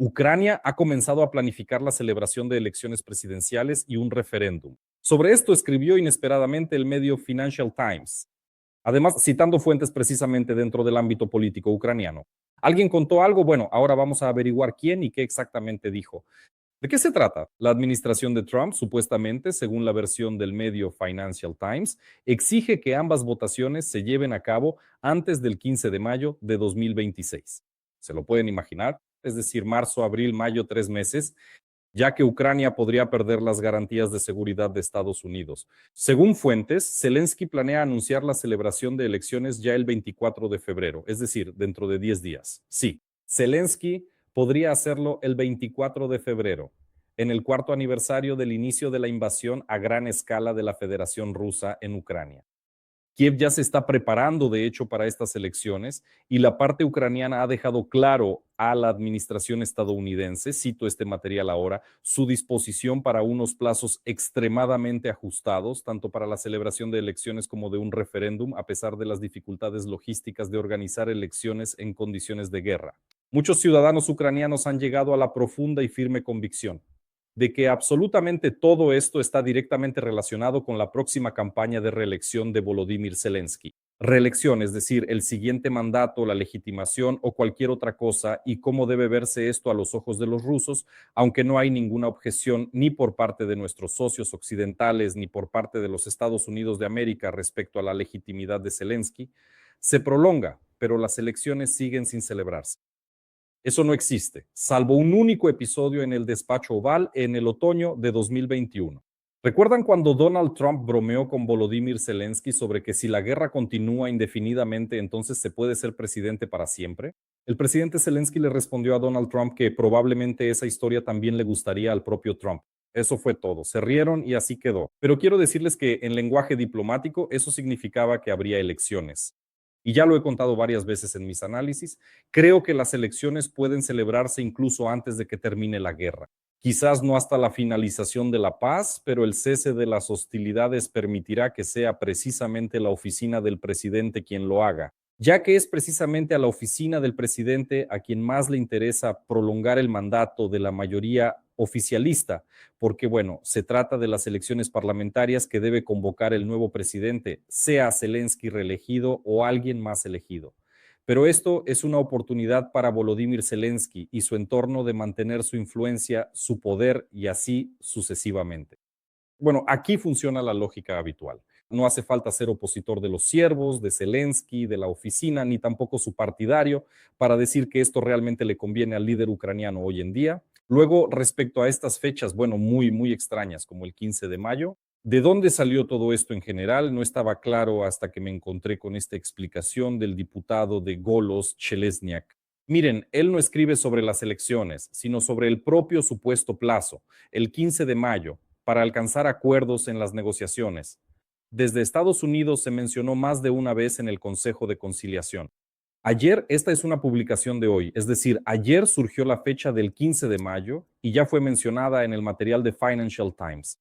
Ucrania ha comenzado a planificar la celebración de elecciones presidenciales y un referéndum. Sobre esto escribió inesperadamente el medio Financial Times, además citando fuentes precisamente dentro del ámbito político ucraniano. ¿Alguien contó algo? Bueno, ahora vamos a averiguar quién y qué exactamente dijo. ¿De qué se trata? La administración de Trump, supuestamente, según la versión del medio Financial Times, exige que ambas votaciones se lleven a cabo antes del 15 de mayo de 2026. ¿Se lo pueden imaginar? Es decir, marzo, abril, mayo, 3 meses, ya que Ucrania podría perder las garantías de seguridad de Estados Unidos. Según fuentes, Zelensky planea anunciar la celebración de elecciones ya el 24 de febrero, es decir, dentro de 10 días. Sí, Zelensky podría hacerlo el 24 de febrero, en el cuarto aniversario del inicio de la invasión a gran escala de la Federación Rusa en Ucrania. Kiev ya se está preparando, de hecho, para estas elecciones y la parte ucraniana ha dejado claro a la administración estadounidense, cito este material ahora, su disposición para unos plazos extremadamente ajustados, tanto para la celebración de elecciones como de un referéndum, a pesar de las dificultades logísticas de organizar elecciones en condiciones de guerra. Muchos ciudadanos ucranianos han llegado a la profunda y firme convicción de que absolutamente todo esto está directamente relacionado con la próxima campaña de reelección de Volodymyr Zelensky. Reelección, es decir, el siguiente mandato, la legitimación o cualquier otra cosa, y cómo debe verse esto a los ojos de los rusos, aunque no hay ninguna objeción ni por parte de nuestros socios occidentales ni por parte de los Estados Unidos de América respecto a la legitimidad de Zelensky, se prolonga, pero las elecciones siguen sin celebrarse. Eso no existe, salvo un único episodio en el despacho Oval en el otoño de 2021. ¿Recuerdan cuando Donald Trump bromeó con Volodymyr Zelensky sobre que si la guerra continúa indefinidamente, entonces se puede ser presidente para siempre? El presidente Zelensky le respondió a Donald Trump que probablemente esa historia también le gustaría al propio Trump. Eso fue todo, se rieron y así quedó. Pero quiero decirles que en lenguaje diplomático eso significaba que habría elecciones. Y ya lo he contado varias veces en mis análisis, creo que las elecciones pueden celebrarse incluso antes de que termine la guerra. Quizás no hasta la finalización de la paz, pero el cese de las hostilidades permitirá que sea precisamente la oficina del presidente quien lo haga, ya que es precisamente a la oficina del presidente a quien más le interesa prolongar el mandato de la mayoría oficialista, porque bueno, se trata de las elecciones parlamentarias que debe convocar el nuevo presidente, sea Zelensky reelegido o alguien más elegido. Pero esto es una oportunidad para Volodymyr Zelensky y su entorno de mantener su influencia, su poder y así sucesivamente. Bueno, aquí funciona la lógica habitual. No hace falta ser opositor de los siervos, de Zelensky, de la oficina, ni tampoco su partidario para decir que esto realmente le conviene al líder ucraniano hoy en día. Luego, respecto a estas fechas, bueno, muy extrañas, como el 15 de mayo, ¿de dónde salió todo esto en general? No estaba claro hasta que me encontré con esta explicación del diputado de Golos, Chelesniak. Miren, él no escribe sobre las elecciones, sino sobre el propio supuesto plazo, el 15 de mayo, para alcanzar acuerdos en las negociaciones. Desde Estados Unidos se mencionó más de una vez en el Consejo de Conciliación. Ayer, esta es una publicación de hoy, es decir, ayer surgió la fecha del 15 de mayo y ya fue mencionada en el material de Financial Times.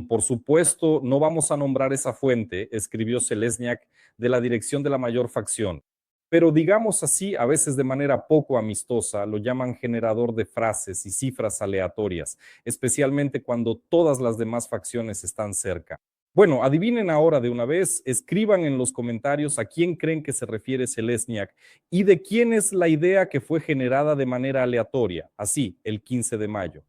Por supuesto, no vamos a nombrar esa fuente, escribió Selesniak de la dirección de la mayor facción, pero digamos así, a veces de manera poco amistosa, lo llaman generador de frases y cifras aleatorias, especialmente cuando todas las demás facciones están cerca. Bueno, adivinen ahora de una vez, escriban en los comentarios a quién creen que se refiere Selesniak y de quién es la idea que fue generada de manera aleatoria, así, el 15 de mayo.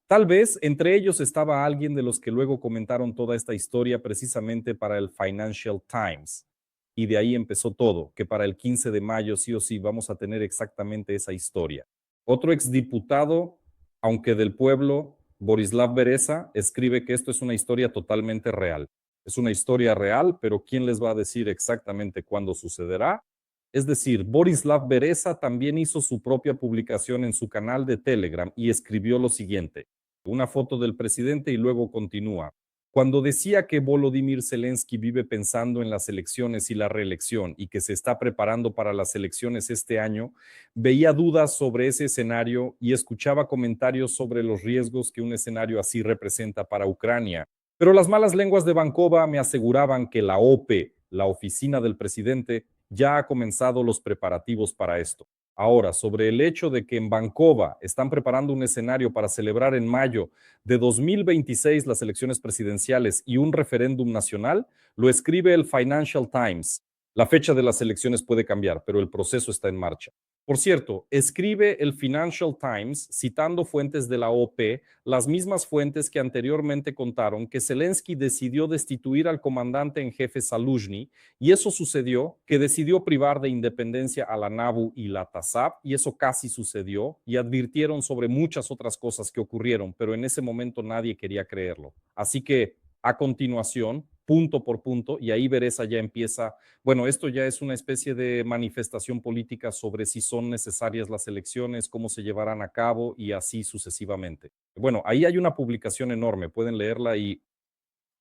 Tal vez entre ellos estaba alguien de los que luego comentaron toda esta historia precisamente para el Financial Times. Y de ahí empezó todo, que para el 15 de mayo sí o sí vamos a tener exactamente esa historia. Otro exdiputado, aunque del pueblo, Borislav Bereza, escribe que esto es una historia totalmente real. Es una historia real, pero ¿quién les va a decir exactamente cuándo sucederá? Es decir, Borislav Bereza también hizo su propia publicación en su canal de Telegram y escribió lo siguiente, una foto del presidente y luego continúa. Cuando decía que Volodymyr Zelensky vive pensando en las elecciones y la reelección y que se está preparando para las elecciones este año, veía dudas sobre ese escenario y escuchaba comentarios sobre los riesgos que un escenario así representa para Ucrania. Pero las malas lenguas de Bankova me aseguraban que la OPE, la oficina del presidente, ya ha comenzado los preparativos para esto. Ahora, sobre el hecho de que en Vancouver están preparando un escenario para celebrar en mayo de 2026 las elecciones presidenciales y un referéndum nacional, lo escribe el Financial Times. La fecha de las elecciones puede cambiar, pero el proceso está en marcha. Por cierto, escribe el Financial Times citando fuentes de la OP, las mismas fuentes que anteriormente contaron que Zelensky decidió destituir al comandante en jefe Zaluzhny, y eso sucedió, que decidió privar de independencia a la NABU y la TASAP, y eso casi sucedió, y advirtieron sobre muchas otras cosas que ocurrieron, pero en ese momento nadie quería creerlo. Así que, a continuación, punto por punto, y ahí Bereza ya empieza, bueno, esto ya es una especie de manifestación política sobre si son necesarias las elecciones, cómo se llevarán a cabo y así sucesivamente. Bueno, ahí hay una publicación enorme, pueden leerla y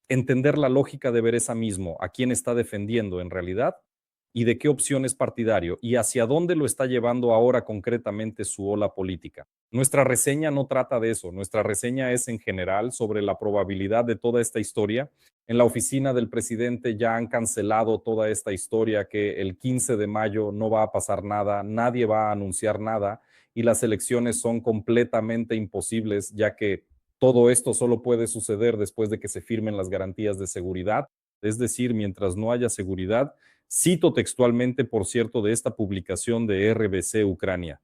entender la lógica de Bereza mismo, a quién está defendiendo en realidad y de qué opción es partidario y hacia dónde lo está llevando ahora concretamente su ola política. Nuestra reseña no trata de eso, nuestra reseña es en general sobre la probabilidad de toda esta historia. En la oficina del presidente ya han cancelado toda esta historia que el 15 de mayo no va a pasar nada, nadie va a anunciar nada y las elecciones son completamente imposibles ya que todo esto solo puede suceder después de que se firmen las garantías de seguridad, es decir, mientras no haya seguridad. Cito textualmente, por cierto, de esta publicación de RBC Ucrania.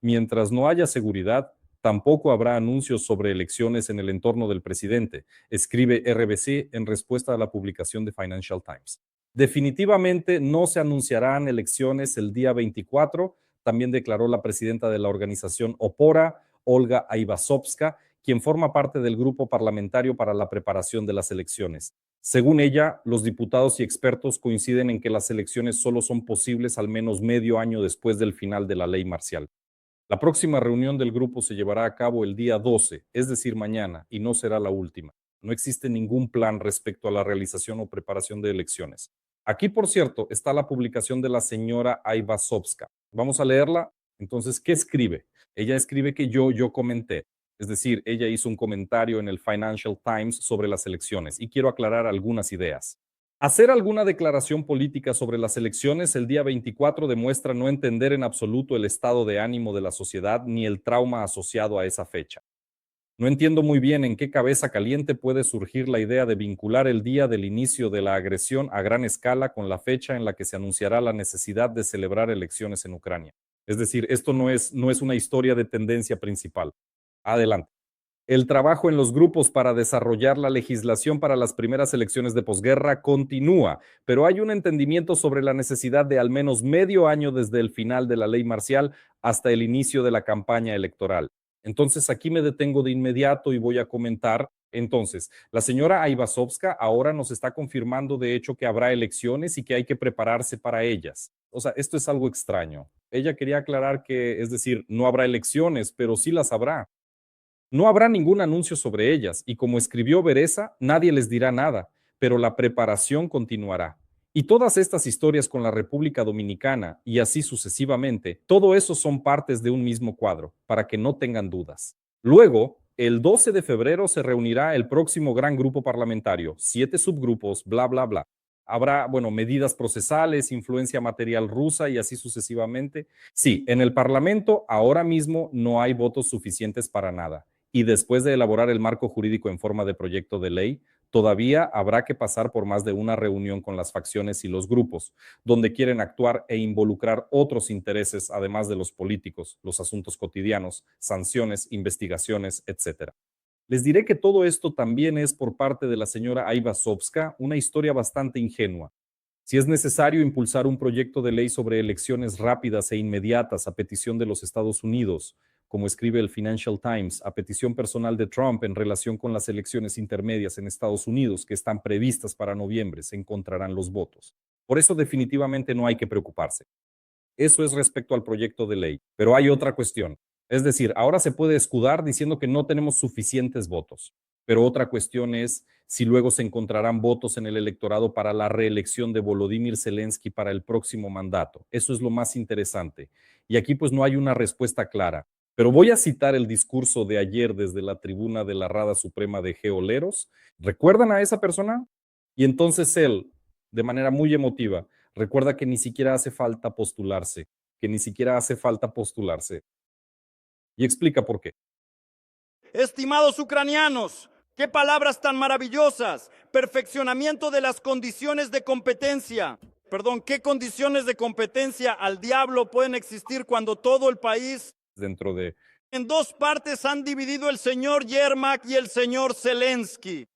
Mientras no haya seguridad, tampoco habrá anuncios sobre elecciones en el entorno del presidente, escribe RBC en respuesta a la publicación de Financial Times. Definitivamente no se anunciarán elecciones el día 24, también declaró la presidenta de la organización Opora, Olga Aivasovska, quien forma parte del grupo parlamentario para la preparación de las elecciones. Según ella, los diputados y expertos coinciden en que las elecciones solo son posibles al menos medio año después del final de la ley marcial. La próxima reunión del grupo se llevará a cabo el día 12, es decir, mañana, y no será la última. No existe ningún plan respecto a la realización o preparación de elecciones. Aquí, por cierto, está la publicación de la señora Aivasovska. Vamos a leerla. Entonces, ¿qué escribe? Ella escribe que yo comenté. Es decir, ella hizo un comentario en el Financial Times sobre las elecciones y quiero aclarar algunas ideas. Hacer alguna declaración política sobre las elecciones el día 24 demuestra no entender en absoluto el estado de ánimo de la sociedad ni el trauma asociado a esa fecha. No entiendo muy bien en qué cabeza caliente puede surgir la idea de vincular el día del inicio de la agresión a gran escala con la fecha en la que se anunciará la necesidad de celebrar elecciones en Ucrania. Es decir, esto no es una historia de tendencia principal. Adelante. El trabajo en los grupos para desarrollar la legislación para las primeras elecciones de posguerra continúa, pero hay un entendimiento sobre la necesidad de al menos medio año desde el final de la ley marcial hasta el inicio de la campaña electoral. Entonces, aquí me detengo de inmediato y voy a comentar. Entonces, la señora Aivasovska ahora nos está confirmando de hecho que habrá elecciones y que hay que prepararse para ellas. O sea, esto es algo extraño. Ella quería aclarar que, es decir, no habrá elecciones, pero sí las habrá. No habrá ningún anuncio sobre ellas y como escribió Bereza, nadie les dirá nada, pero la preparación continuará. Y todas estas historias con la República Dominicana y así sucesivamente, todo eso son partes de un mismo cuadro, para que no tengan dudas. Luego, el 12 de febrero se reunirá el próximo gran grupo parlamentario, 7 subgrupos, bla, bla, bla. Habrá, bueno, medidas procesales, influencia material rusa y así sucesivamente. Sí, en el Parlamento ahora mismo no hay votos suficientes para nada y después de elaborar el marco jurídico en forma de proyecto de ley, todavía habrá que pasar por más de una reunión con las facciones y los grupos, donde quieren actuar e involucrar otros intereses, además de los políticos, los asuntos cotidianos, sanciones, investigaciones, etc. Les diré que todo esto también es por parte de la señora Aivasovska una historia bastante ingenua. Si es necesario impulsar un proyecto de ley sobre elecciones rápidas e inmediatas a petición de los Estados Unidos, como escribe el Financial Times, a petición personal de Trump en relación con las elecciones intermedias en Estados Unidos que están previstas para noviembre, se encontrarán los votos. Por eso definitivamente no hay que preocuparse. Eso es respecto al proyecto de ley. Pero hay otra cuestión. Es decir, ahora se puede escudar diciendo que no tenemos suficientes votos. Pero otra cuestión es si luego se encontrarán votos en el electorado para la reelección de Volodymyr Zelensky para el próximo mandato. Eso es lo más interesante. Y aquí pues no hay una respuesta clara. Pero voy a citar el discurso de ayer desde la tribuna de la Rada Suprema de Geoleros. ¿Recuerdan a esa persona? Y entonces él, de manera muy emotiva, recuerda que ni siquiera hace falta postularse. que ni siquiera hace falta postularse. Y explica por qué. Estimados ucranianos, qué palabras tan maravillosas. Perfeccionamiento de las condiciones de competencia. Perdón, ¿qué condiciones de competencia al diablo pueden existir cuando todo el país Dentro de en dos partes han dividido el señor Yermak y el señor Zelensky?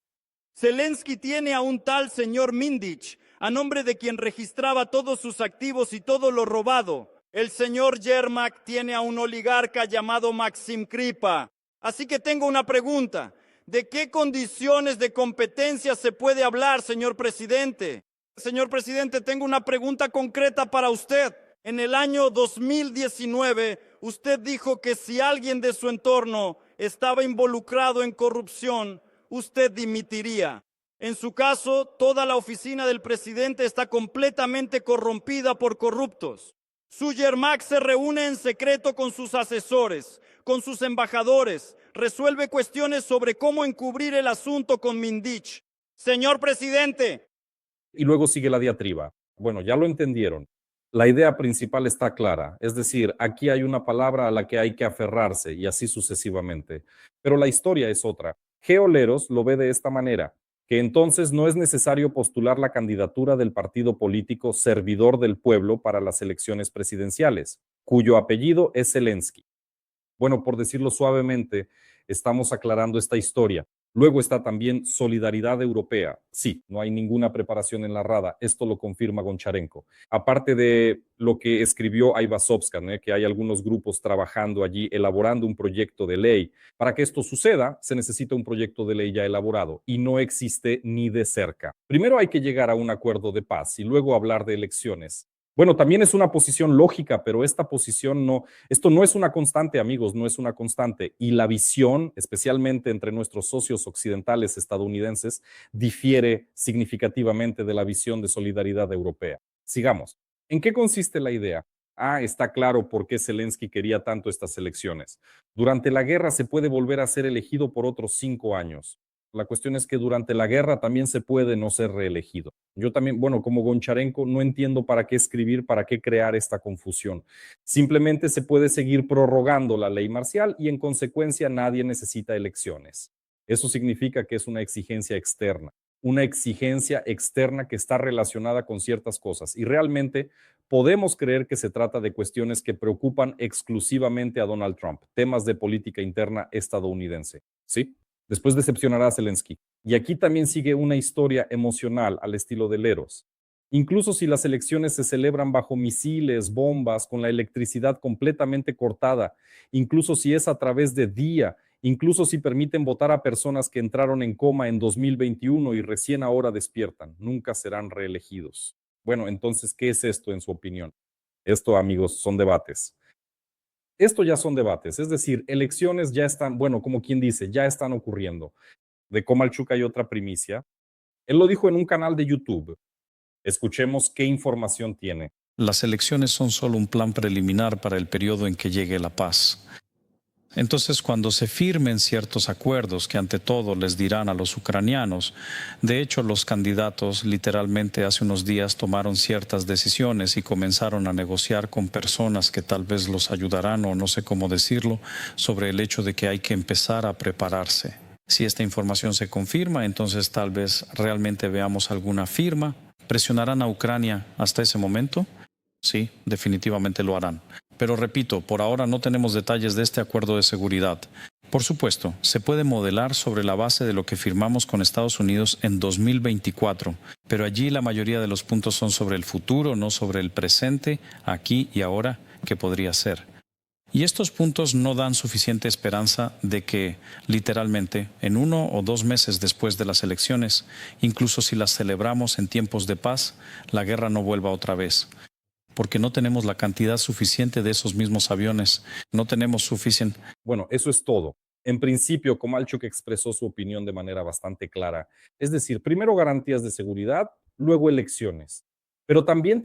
Zelensky tiene a un tal señor Mindich, a nombre de quien registraba todos sus activos y todo lo robado. El señor Yermak tiene a un oligarca llamado Maxim Kripa. Así que tengo una pregunta. ¿De qué condiciones de competencia se puede hablar, señor presidente? Señor presidente, tengo una pregunta concreta para usted. En el año 2019, usted dijo que si alguien de su entorno estaba involucrado en corrupción, usted dimitiría. En su caso, toda la oficina del presidente está completamente corrompida por corruptos. Su Yermak se reúne en secreto con sus asesores, con sus embajadores, resuelve cuestiones sobre cómo encubrir el asunto con Mindich. Señor presidente. Y luego sigue la diatriba. Bueno, ya lo entendieron. La idea principal está clara, es decir, aquí hay una palabra a la que hay que aferrarse y así sucesivamente. Pero la historia es otra. Geoleros lo ve de esta manera, que entonces no es necesario postular la candidatura del partido político servidor del pueblo para las elecciones presidenciales, cuyo apellido es Zelensky. Bueno, por decirlo suavemente, estamos aclarando esta historia. Luego está también Solidaridad Europea. Sí, no hay ninguna preparación en la RADA. Esto lo confirma Goncharenko. Aparte de lo que escribió Aivazovska, ¿no? Que hay algunos grupos trabajando allí, elaborando un proyecto de ley. Para que esto suceda, se necesita un proyecto de ley ya elaborado y no existe ni de cerca. Primero hay que llegar a un acuerdo de paz y luego hablar de elecciones. Bueno, también es una posición lógica, pero esta posición no, esto no es una constante, amigos, no es una constante. Y la visión, especialmente entre nuestros socios occidentales estadounidenses, difiere significativamente de la visión de solidaridad europea. Sigamos. ¿En qué consiste la idea? Está claro por qué Zelensky quería tanto estas elecciones. Durante la guerra se puede volver a ser elegido por otros 5 años. La cuestión es que durante la guerra también se puede no ser reelegido. Yo también, bueno, como Goncharenko, no entiendo para qué escribir, para qué crear esta confusión. Simplemente se puede seguir prorrogando la ley marcial y en consecuencia nadie necesita elecciones. Eso significa que es una exigencia externa que está relacionada con ciertas cosas y realmente podemos creer que se trata de cuestiones que preocupan exclusivamente a Donald Trump, temas de política interna estadounidense. ¿Sí? Después decepcionará a Zelensky. Y aquí también sigue una historia emocional al estilo de Leros. Incluso si las elecciones se celebran bajo misiles, bombas, con la electricidad completamente cortada, incluso si es a través de día, incluso si permiten votar a personas que entraron en coma en 2021 y recién ahora despiertan, nunca serán reelegidos. Bueno, entonces, ¿qué es esto en su opinión? Esto, amigos, son debates. Esto ya son debates, es decir, elecciones ya están, bueno, como quien dice, ya están ocurriendo. De Komalchuk hay otra primicia. Él lo dijo en un canal de YouTube. Escuchemos qué información tiene. Las elecciones son solo un plan preliminar para el periodo en que llegue la paz. Entonces, cuando se firmen ciertos acuerdos que ante todo les dirán a los ucranianos, de hecho los candidatos literalmente hace unos días tomaron ciertas decisiones y comenzaron a negociar con personas que tal vez los ayudarán o no sé cómo decirlo, sobre el hecho de que hay que empezar a prepararse. Si esta información se confirma, entonces tal vez realmente veamos alguna firma. ¿Presionarán a Ucrania hasta ese momento? Sí, definitivamente lo harán. Pero repito, por ahora no tenemos detalles de este acuerdo de seguridad. Por supuesto, se puede modelar sobre la base de lo que firmamos con Estados Unidos en 2024, pero allí la mayoría de los puntos son sobre el futuro, no sobre el presente, aquí y ahora, que podría ser. Y estos puntos no dan suficiente esperanza de que, literalmente, en 1 o 2 meses después de las elecciones, incluso si las celebramos en tiempos de paz, la guerra no vuelva otra vez. Porque no tenemos la cantidad suficiente de esos mismos aviones, no tenemos suficiente. Bueno, eso es todo. En principio, Komalchuk expresó su opinión de manera bastante clara. Es decir, primero garantías de seguridad, luego elecciones. Pero también,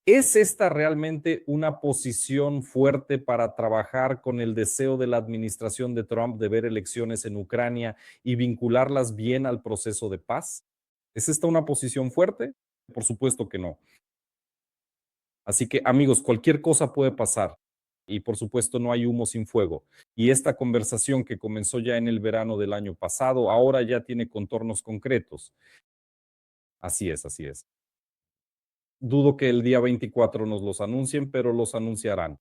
¿es esta realmente una posición fuerte para trabajar con el deseo de la administración de Trump de ver elecciones en Ucrania y vincularlas bien al proceso de paz? ¿Es esta una posición fuerte? Por supuesto que no. Así que, amigos, cualquier cosa puede pasar. Y por supuesto no hay humo sin fuego. Y esta conversación que comenzó ya en el verano del año pasado, ahora ya tiene contornos concretos. Así es, así es. Dudo que el día 24 nos los anuncien, pero los anunciarán.